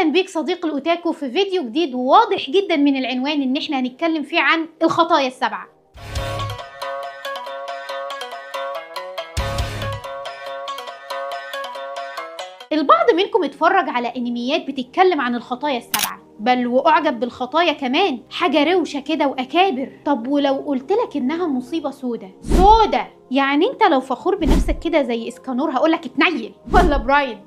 اهلا بيك صديق الاوتاكو في فيديو جديد، وواضح جدا من العنوان ان احنا هنتكلم فيه عن الخطايا السبعة. البعض منكم اتفرج على انميات بتتكلم عن الخطايا السبعة، بل واعجب بالخطايا كمان، حاجة روشة كده واكابر. طب ولو قلتلك انها مصيبة سودة يعني انت لو فخور بنفسك كده زي اسكانور هقولك اتنيل، ولا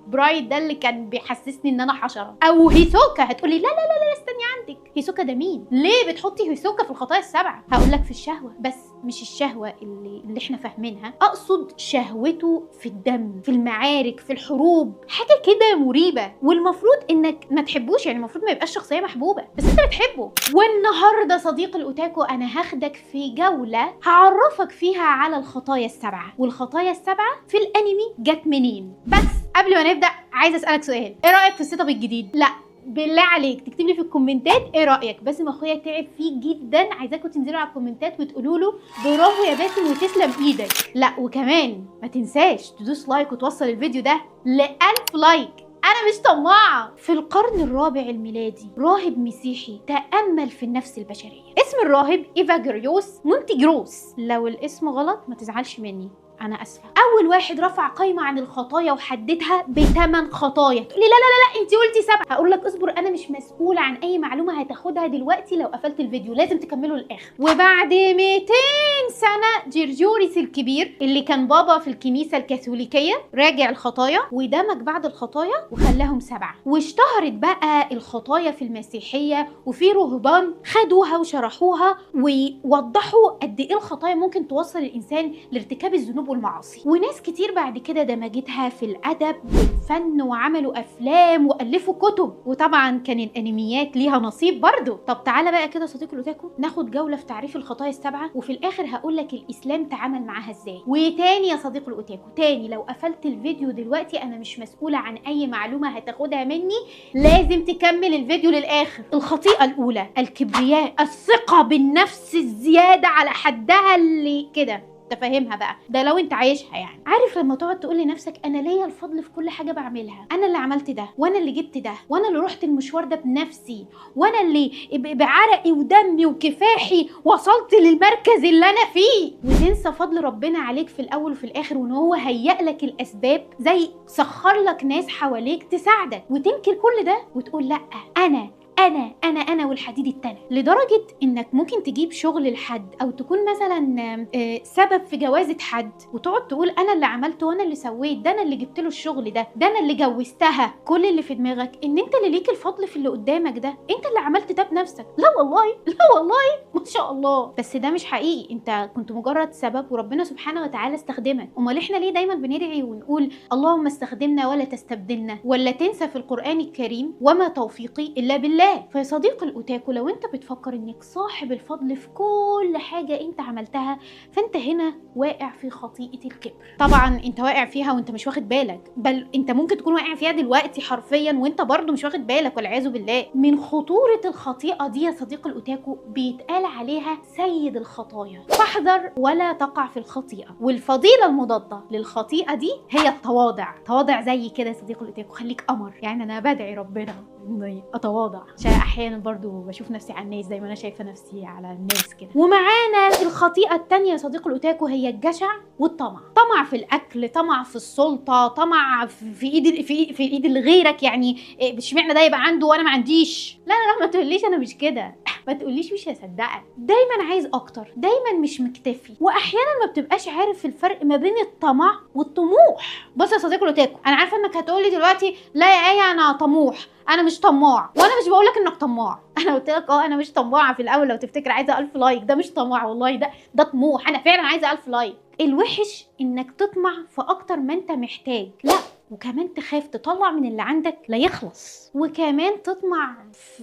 برايد ده اللي كان بيحسسني ان انا حشرة، او هيسوكا هتقولي لا استني عندك، هيسوكا ده مين؟ ليه بتحطي هيسوكا في الخطايا السبعة؟ هقولك في الشهوة، بس مش الشهوة اللي احنا فاهمينها، اقصد شهوته في الدم، في المعارك، في الحروب، حاجة كده مريبة، والمفروض انك ما تحبوش، يعني المفروض ما يبقاش شخصية محبوبة، بس انت بتحبه. والنهاردة صديق الاوتاكو انا هاخدك في جولة هعرفك فيها على الخطايا السبعة، والخطايا السبعة في الانمي جت منين. بس قبل ما نبدأ عايزة اسألك سؤال، ايه رأيك في السيت اب الجديد؟ لا بالله عليك تكتب لي في الكومنتات ايه رايك. باسم اخويا تعب فيه جدا، عايزاكم تنزلوا على الكومنتات وتقولوا له برافو يا باسم وتسلم ايدك. لا وكمان ما تنساش تدوس لايك وتوصل الفيديو ده ل1000 لايك. انا مش طماعه. في القرن الرابع الميلادي راهب مسيحي تامل في النفس البشريه. اسم الراهب ايفاجريوس مونتيجروس، لو الاسم غلط ما تزعلش مني، انا اسفه. اول واحد رفع قائمه عن الخطايا وحددها ب8 خطايا. تقولي لا انت قلتي 7. هقول لك اصبر، انا مش مسؤوله عن اي معلومه هتاخدها دلوقتي لو قفلت الفيديو، لازم تكمله للاخر. وبعد 200 سنه جرجوريس الكبير اللي كان بابا في الكنيسه الكاثوليكيه راجع الخطايا ودمج بعض الخطايا وخلاهم 7، واشتهرت بقى الخطايا في المسيحيه، وفي رهبان خدوها وشرحوها ووضحوا قد ايه الخطايا ممكن توصل الانسان لارتكاب الذنوب والمعاصي. وناس كتير بعد كده دمجتها في الادب والفن وعملوا افلام والفوا كتب، وطبعا كان الانميات ليها نصيب برضو. طب تعالى بقى كده صديق الاوتاكو ناخد جوله في تعريف الخطايا السبعه، وفي الاخر هقول لك الاسلام تعامل معاها ازاي. وتاني يا صديق الاوتاكو، تاني لو قفلت الفيديو دلوقتي انا مش مسؤوله عن اي معلومه هتاخدها مني، لازم تكمل الفيديو للاخر. الخطيئه الاولى الكبرياء، الثقه بالنفس الزياده على حدها اللي كده تفهمها بقى، ده لو انت عايشها. يعني عارف لما تقعد تقول لنفسك انا ليا الفضل في كل حاجه بعملها، انا اللي عملت ده، وانا اللي جبت ده، وانا اللي رحت المشوار ده بنفسي، وانا اللي بعرقي ودمي وكفاحي وصلت للمركز اللي انا فيه، وتنسى فضل ربنا عليك في الاول وفي الاخر، وان هو هيأ لك الاسباب، زي سخر لك ناس حواليك تساعدك، وتنكر كل ده وتقول لا انا والحديد التاني، لدرجه انك ممكن تجيب شغل لحد او تكون مثلا سبب في جوازه حد وتقعد تقول انا اللي عملت وانا اللي سويت، ده انا اللي جبت له الشغل ده انا اللي جوزتها. كل اللي في دماغك ان انت اللي ليك الفضل في اللي قدامك ده، انت اللي عملت ده بنفسك. لا والله ما شاء الله، بس ده مش حقيقي، انت كنت مجرد سبب وربنا سبحانه وتعالى استخدمك. امال احنا ليه دايما بندعي ونقول اللهم استخدمنا ولا تستبدلنا؟ ولا تنسى في القرآن الكريم وما توفيقي الا بالله. فيا صديق الاوتاكو لو انت بتفكر انك صاحب الفضل في كل حاجه انت عملتها، فانت هنا واقع في خطيئه الكبر. طبعا انت واقع فيها وانت مش واخد بالك، بل انت ممكن تكون واقع فيها دلوقتي حرفيا وانت برضو مش واخد بالك، والعياذ بالله. من خطوره الخطيئه دي يا صديق الاوتاكو بيتقال عليها سيد الخطايا، فاحذر ولا تقع في الخطيئه. والفضيله المضاده للخطيئه دي هي التواضع. تواضع زي كده يا صديق الاوتاكو، خليك قمر. يعني انا بدعي ربنا اني اتواضع، عشان احيانا برضو بشوف نفسي على الناس زي ما انا شايفه نفسي على الناس كده. ومعانا الخطيئه الثانيه يا صديق الاوتاكو هي الجشع والطمع. طمع في الاكل، طمع في السلطه، طمع في ايد غيرك. يعني اشمعنى ده يبقى عنده وانا ما عنديش؟ لا ما تقوليش انا مش كده، ما تقوليش مش هصدقك. دايما عايز اكتر، دايما مش مكتفي، واحيانا ما بتبقاش عارف الفرق ما بين الطمع والطموح. بص يا صديق الاوتاكو، انا عارفه انك هتقولي دلوقتي لا يا ايه انا طموح، انا مش طماع. وانا مش بقولك انك طماع، انا قلت لك انا مش طماعه في الاول لو تفتكر، عايزه 1000 لايك. ده مش طماع والله، ده طموح، انا فعلا عايزه 1000 لايك. الوحش انك تطمع في اكتر ما انت محتاج، لا وكمان تخاف تطلع من اللي عندك لا يخلص، وكمان تطمع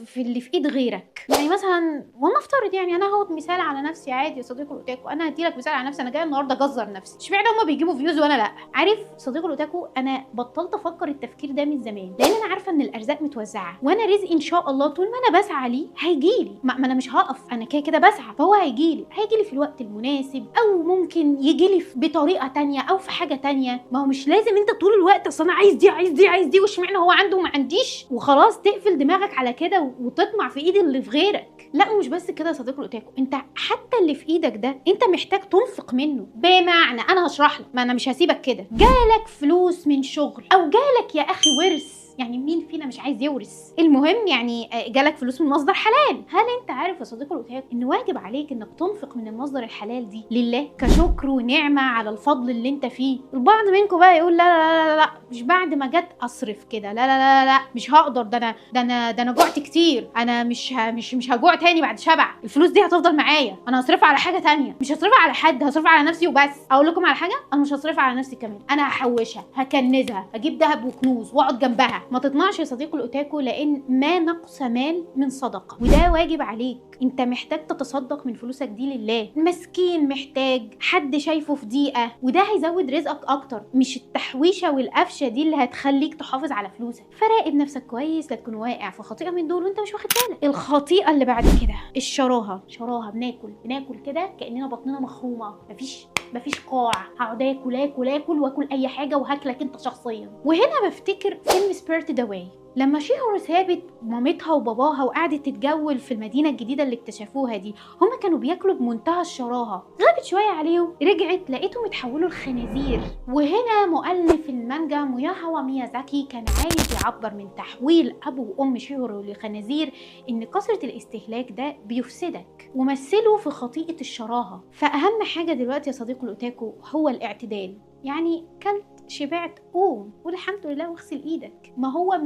في اللي في ايد غيرك. يعني مثلا ولنفترض، يعني انا هاخد مثال على نفسي عادي يا صديق الاوتاكو، انا هديلك مثال على نفسي. انا جايه النهارده اجزر نفسي، اشمعنى هما بيجيبوا فيوز وانا لا؟ عارف صديق الاوتاكو، انا بطلت افكر التفكير ده من زمان، لان انا عارفه ان الارزاق متوزعه، وانا رزقي ان شاء الله طول ما انا بسعى ليه هيجيلي. ما انا مش هقف، انا كده بسعى، فهو هيجيلي في الوقت المناسب، او ممكن يجيلي بطريقه تانية او في حاجه تانية. ما هو مش لازم انت طول الوقت اصل انا عايز دي عايز دي عايز دي، واشمعنى هو عنده وما عنديش، وخلاص تقفل دماغك على كده وتطمع في ايد اللي في غيرك. لا ومش بس كده يا صديقي الاوتاكو، انت حتى اللي في ايدك ده انت محتاج تنفق منه. بمعنى انا هشرح لك، ما انا مش هسيبك كده. جالك فلوس من شغل، او جالك يا اخي ورث، يعني مين فينا مش عايز يورث؟ المهم يعني جالك فلوس من مصدر حلال. هل انت عارف يا صديقي الاوتاكو ان واجب عليك انك تنفق من المصدر الحلال دي لله كشكر ونعمه على الفضل اللي انت فيه؟ البعض منكم بقى يقول لا لا لا لا مش بعد ما جت اصرف كده، لا لا لا لا مش هقدر، ده انا جوعت كتير، انا مش هجوع تاني بعد شبع، الفلوس دي هتفضل معايا، انا هصرفها على حاجه تانية، مش هصرفها على حد، هصرفها على نفسي وبس. اقول لكم على حاجه، انا مش هصرفها على نفسي كمان، انا هحوشها، هكنزها، هجيب ذهب وكنوز واقعد جنبها. ما تطمعش يا صديقي الاوتاكو، لان ما نقص مال من صدقه، وده واجب عليك. انت محتاج تتصدق من فلوسك دي لله، مسكين محتاج، حد شايفه في ضيقه، وده هيزود رزقك اكتر، مش التحويشه والقفشه دي اللي هتخليك تحافظ على فلوسك. فراقب نفسك كويس لا تكون واقع في خطيئه من دول وانت مش واخد بالك. الخطيئه اللي بعد كده الشراهه. بناكل كده كاننا بطننا مخرومه، مفيش قاع، هقعد اكل واكل اي حاجه وهاكلك انت شخصيا. وهنا بفتكر فيلم سبيرتد اواي، لما شيهورو سابت مامتها وباباها وقعدت تتجول في المدينه الجديده اللي اكتشفوها دي، هما كانوا بياكلوا بمنتهى الشراهه. غابت شويه عليهم، رجعت لقيتهم اتحولوا لخنازير. وهنا مؤلف المانجا موياهاوا ميازاكي كان عايز يعبر من تحويل ابو وام شيهورو لخنازير ان كثره الاستهلاك ده بيفسدك، ومثلوا في خطيئه الشراهه. فاهم حاجه دلوقتي يا صديقي الاوتاكو هو الاعتدال. يعني كلت شبعت قوم والحمد لله واغسل ايدك. ما هو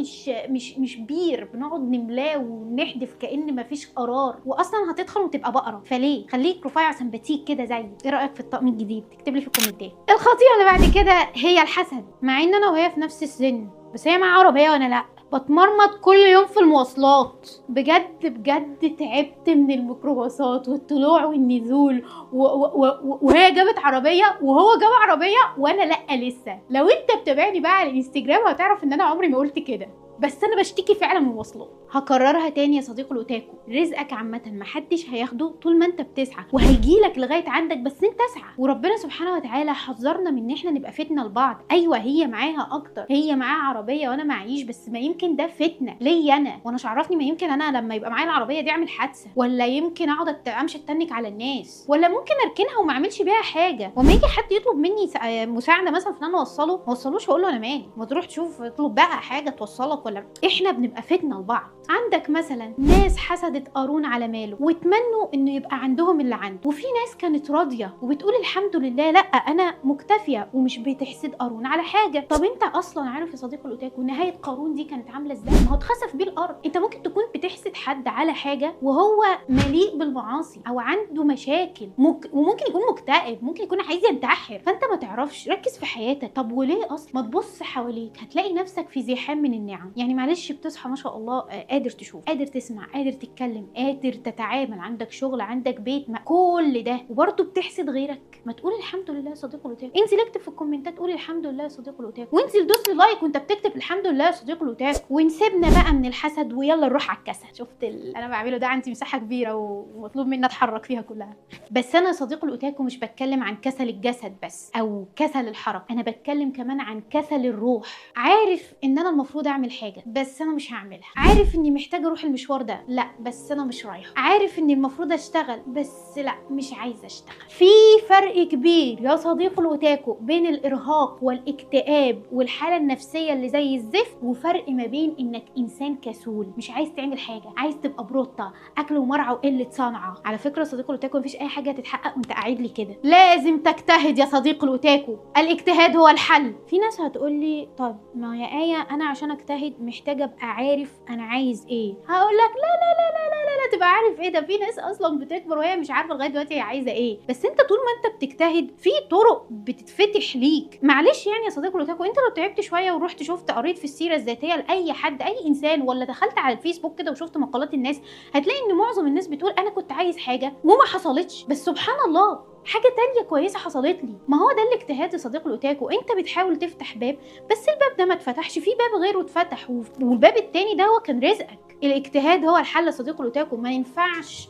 مش بير بنقعد نملاه ونحدف كأن مفيش قرار، واصلا هتدخل وتبقى بقره، فليه؟ خليك رفيع سمباتيك كده زي. ايه رايك في الطقم الجديد؟ تكتب لي في الكومنتات. الخطيئه اللي بعد كده هي الحسد. مع ان انا وهي في نفس السن، بس هي معاها عربيه وانا لا. بتمرمط كل يوم في المواصلات، بجد تعبت من الميكروباصات والطلوع والنزول، وهي جابت عربيه وهو جاب عربيه وانا لا لسه. لو انت بتابعني بقى على الانستجرام هتعرف ان انا عمري ما قلت كده، بس انا بشتكي فعلا من المواصلات. هكررها تاني يا صديقي الاوتاكو، رزقك عامه محدش هياخده طول ما انت بتسعى، وهيجيلك لغايه عندك بس انت اسعى. وربنا سبحانه وتعالى حذرنا من ان احنا نبقى فتنه لبعض. ايوه هي معاها اكتر، هي معاها عربيه وانا معيش، بس ما يمكن ده فتنه ليا انا، وانا مش عرفني، ما يمكن انا لما يبقى معايا العربيه دي اعمل حادثه، ولا يمكن اقعد امشي اتنك على الناس، ولا ممكن اركنها وما اعملش بيها حاجه، وما يجي حد يطلب مني مساعده مثلا في ان انا اوصله، ما اوصلوش واقول له انا مالي، ما تروح تشوف اطلب بقى حاجه توصلك. ولا احنا بنبقى فتنه لبعض. عندك مثلا ناس حسدت قارون على ماله واتمنوا انه يبقى عندهم اللي عنده، وفي ناس كانت راضيه وبتقول الحمد لله لا انا مكتفيه ومش بتحسد قارون على حاجه. طب انت اصلا عارف يا صديقي الاوتاكو نهايه قارون دي كانت عامله ازاي؟ ما هو اتخسف بيه الارض. انت ممكن تكون بتحسد حد على حاجه وهو مليء بالمعاصي او عنده مشاكل، وممكن يكون مكتئب، ممكن يكون عايز ينتحر، فانت ما تعرفش. ركز في حياتك. طب وليه اصلا ما تبص حواليك؟ هتلاقي نفسك في زحام من النعم. يعني معلش بتصحى ما شاء الله قادر تشوف، قادر تسمع، قادر تتكلم، قادر تتعامل، عندك شغل، عندك بيت، ما كل ده وبرضه بتحسد غيرك. ما تقول الحمد لله يا صديقي الاوتاكو. انزل اكتب في الكومنتات قول الحمد لله يا صديقي الاوتاكو، وانزل دوس لي لايك وانت بتكتب الحمد لله يا صديقي الاوتاكو. ونسيبنا بقى من الحسد ويلا نروح على الكسل. شفت انا بعمله ده؟ عندي مساحه كبيره ومطلوب مني اتحرك فيها كلها. بس انا يا صديقي الاوتاكو مش بتكلم عن كسل الجسد بس او كسل الحركه، انا بتكلم كمان عن كسل الروح. عارف ان انا المفروض اعمل حاجه بس انا مش هعملها، عارف اني محتاجه اروح المشوار ده لا بس انا مش رايحه، عارف اني المفروض اشتغل بس لا مش عايزه اشتغل. في فرق كبير يا صديقي الاوتاكو بين الارهاق والاكتئاب والحاله النفسيه اللي زي الزفت، وفرق ما بين انك انسان كسول مش عايز تعمل حاجه، عايز تبقى بروتة اكل ومرعى وقله صنعه. على فكره يا صديقي الاوتاكو مفيش اي حاجه تتحقق وانت قاعد لي كده، لازم تجتهد يا صديقي الاوتاكو، الاجتهاد هو الحل. في ناس هتقول لي طب ما يا ايه انا عشان اجتهد محتاجه ابقى عارف انا عايز ايه. هقول لك لا لا لا لا لا لا, لا تبقى عارف ايه ده؟ في ناس اصلا بتكبر وهي مش عارفه لغايه دلوقتي هي عايزه ايه. بس انت طول ما انت بتجتهد في طرق بتتفتح ليك. معلش يعني يا صديقي الاوتاكو، انت لو تعبت شويه ورحت شفت قريت في السيره الذاتيه لاي حد اي انسان، ولا دخلت على الفيسبوك كده وشفت مقالات الناس، هتلاقي ان معظم الناس بتقول انا كنت عايز حاجه وما حصلتش، بس سبحان الله حاجه تانية كويسه حصلت لي. ما هو ده الاجتهاد يا صديقي الاوتاكو، انت بتحاول تفتح باب بس الباب ده ما اتفتحش، في باب غيره اتفتح والباب التاني ده هو كان رزقك. الاجتهاد هو الحل يا صديقي الاوتاكو. ما ينفعش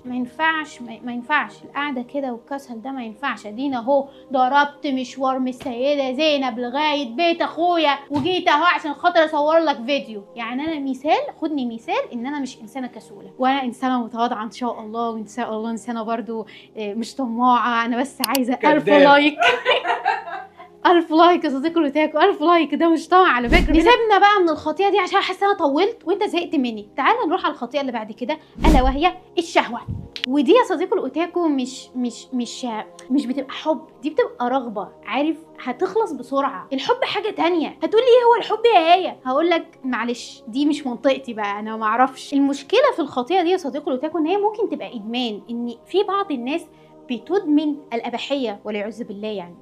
القعده كده والكسل ده، ما ينفعش. ادينا اهو ضربت مشوار من السيده زينب لغايه بيت اخويا وجيت اهو عشان خاطر اصور لك فيديو. يعني انا مثال، خدني مثال ان انا مش انسانه كسوله، وانا انسانه متواضعه ان شاء الله، وان شاء الله انسانه برضو مش طماعه. انا بس عايزه 1000 لايك. 1000 لايك يا صديقي الاوتاكو، 1000 لايك. ده مش طمع على فكره. نسيبنا بقى من الخطيئه دي عشان حاسه انا طولت وانت زهقت مني. تعالى نروح على الخطيئه اللي بعد كده، الا وهي الشهوه. ودي يا صديقي الاوتاكو مش بتبقى حب، دي بتبقى رغبه. عارف هتخلص بسرعه. الحب حاجه تانية. هتقولي ايه هو الحب يا ايه؟ هقول لك معلش دي مش منطقتي بقى، انا ما اعرفش. المشكله في الخطيئه دي يا صديقي الاوتاكو ان هي ممكن تبقى ادمان، ان في بعض الناس بتدمن الاباحيه والعياذ بالله، يعني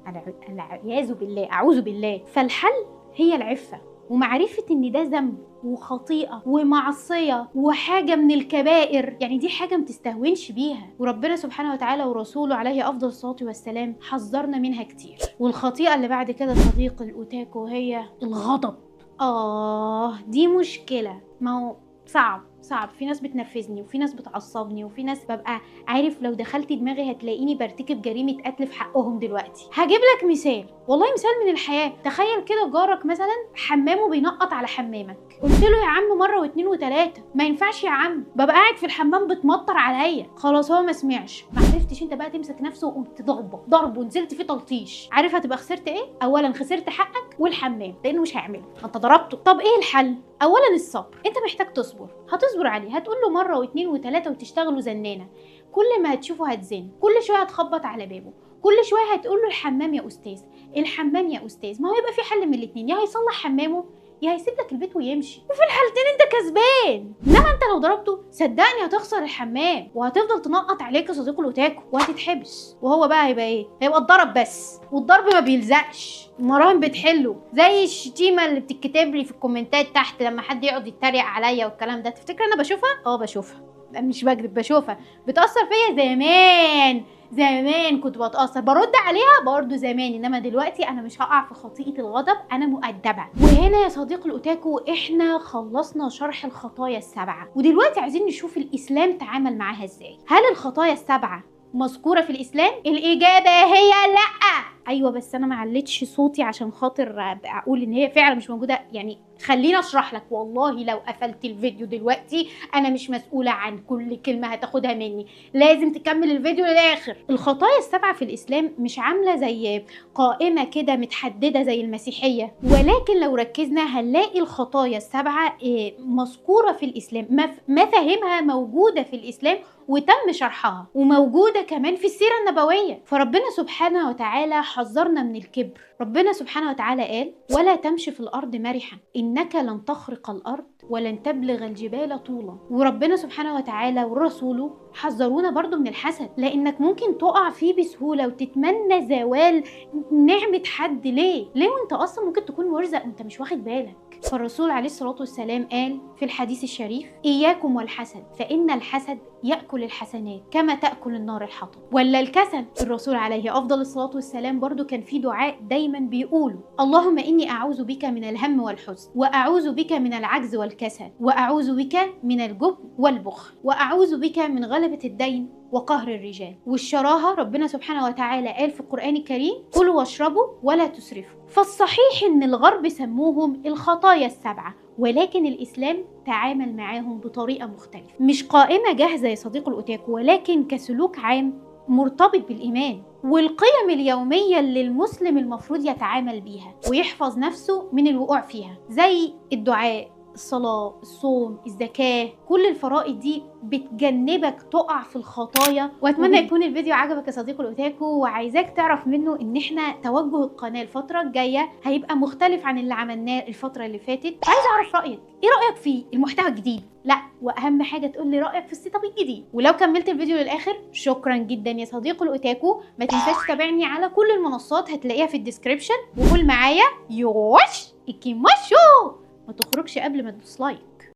العياذ بالله، اعوذ بالله. فالحل هي العفه ومعرفه ان ده ذنب وخطيئه ومعصيه وحاجه من الكبائر. يعني دي حاجه ما تستهونش بيها، وربنا سبحانه وتعالى ورسوله عليه افضل الصلاه والسلام حذرنا منها كتير. والخطيئه اللي بعد كده صديق الاوتاكو هي الغضب. دي مشكله. ما هو صعب. في ناس بتنرفزني وفي ناس بتعصبني وفي ناس ببقى عارف لو دخلت دماغي هتلاقيني برتكب جريمه قتل في حقهم دلوقتي. هجيب لك مثال، والله مثال من الحياه. تخيل كده جارك مثلا حمامه بينقط على حمامك، قلت له يا عم مره واثنين وثلاثه، ما ينفعش يا عم، ببقى قاعد في الحمام بتمطر عليا. خلاص هو ما سمعش، ما عرفتش انت بقى تمسك نفسه وقمت ضربه ونزلت فيه تلطيش. عارف هتبقى خسرت ايه؟ اولا خسرت حقك والحمام لانه مش هيعمله، انت ضربته. طب ايه الحل؟ اولا الصبر. انت محتاج تصبر، هتصبر عليه، هتقول له مره واثنين وثلاثه وتشتغلوا زنانه. كل ما هتشوفه هتزن، كل شويه هتخبط على بابه، كل شويه هتقول له الحمام يا استاذ، الحمام يا استاذ. ما هو يبقى في حل من الاثنين، يا هيصلح حمامه يا هيسيب لك البيت ويمشي، وفي الحالتين انت كسبان. انما انت لو ضربته صدقني هتخسر الحمام وهتفضل تنقط عليك يا صديقي الاوتاكو وهتتحبس. وهو بقى هيبقى ايه؟ هيبقى اتضرب بس، والضرب ما بيلزقش، المراهم بتحله. زي الشتيمه اللي بتتكتب لي في الكومنتات تحت لما حد يقعد يتريق عليا والكلام ده. تفتكر انا بشوفها؟ بشوفها، مش بكذب، بشوفها. بتأثر فيا زمان كنت بتأثر، برد عليها برضو زمان. انما دلوقتي انا مش هقع في خطيئة الغضب، انا مؤدبة. وهنا يا صديقي الاوتاكو احنا خلصنا شرح الخطايا السبعة، ودلوقتي عايزين نشوف الاسلام تعامل معاها ازاي. هل الخطايا السبعة مذكورة في الاسلام؟ الاجابة هي لا. ايوه بس انا ما علتش صوتي عشان خاطر اقول ان هي فعلا مش موجودة. يعني خليني اشرح لك. والله لو قفلت الفيديو دلوقتي انا مش مسؤولة عن كل كلمة هتاخدها مني، لازم تكمل الفيديو للاخر. الخطايا السبعة في الاسلام مش عاملة زي قائمة كده متحددة زي المسيحية، ولكن لو ركزنا هنلاقي الخطايا السبعة مذكورة في الاسلام، مفاهيمها موجودة في الاسلام وتم شرحها، وموجودة كمان في السيرة النبوية. فربنا سبحانه وتعالى حذرنا من الكبر. ربنا سبحانه وتعالى قال: ولا تمشي في الأرض مرحا إنك لن تخرق الأرض ولن تبلغ الجبال طولا. وربنا سبحانه وتعالى ورسوله حذرونا برضو من الحسد، لأنك ممكن تقع فيه بسهولة وتتمنى زوال نعمة حد. ليه وانت أصلا ممكن تكون مرزق وانت مش واخد بالك. فالرسول عليه الصلاة والسلام قال في الحديث الشريف: إياكم والحسد فإن الحسد يأكل الحسنات كما تأكل النار الحطب. ولا الكسل، الرسول عليه أفضل الصلاة والسلام برضو كان في دعاء دايما بيقوله: اللهم إني أعوذ بك من الهم والحزن، وأعوذ بك من العجز والكسل، وأعوذ بك من الجبن والبخل، وأعوذ بك من غلبة الدين وقهر الرجال والشراهة. ربنا سبحانه وتعالى قال في القرآن الكريم: كلوا واشربوا ولا تسرفوا. فالصحيح ان الغرب سموهم الخطايا السبعة، ولكن الإسلام تعامل معاهم بطريقة مختلفة، مش قائمة جاهزة يا صديق الأوتاكو، ولكن كسلوك عام مرتبط بالإيمان والقيم اليومية اللي المسلم المفروض يتعامل بيها ويحفظ نفسه من الوقوع فيها، زي الدعاء، الصلاة، الصوم، الزكاة. كل الفرائض دي بتجنبك تقع في الخطايا. واتمنى يكون الفيديو عجبك يا صديقي الاوتاكو، وعايزاك تعرف منه ان احنا توجه القناة الفترة الجاية هيبقى مختلف عن اللي عملناه الفترة اللي فاتت. عايزة اعرف رأيك، ايه رأيك في المحتوى الجديد؟ لا واهم حاجة تقول لي رأيك في السيت اب الجديد. ولو كملت الفيديو للاخر شكرا جدا يا صديقي الاوتاكو. ما تنساش تتابعني على كل المنصات هتلاقيها في الديسكريبشن، وقول معايا يوش ايكيماشو، ما تخرجش قبل ما تدوس لايك.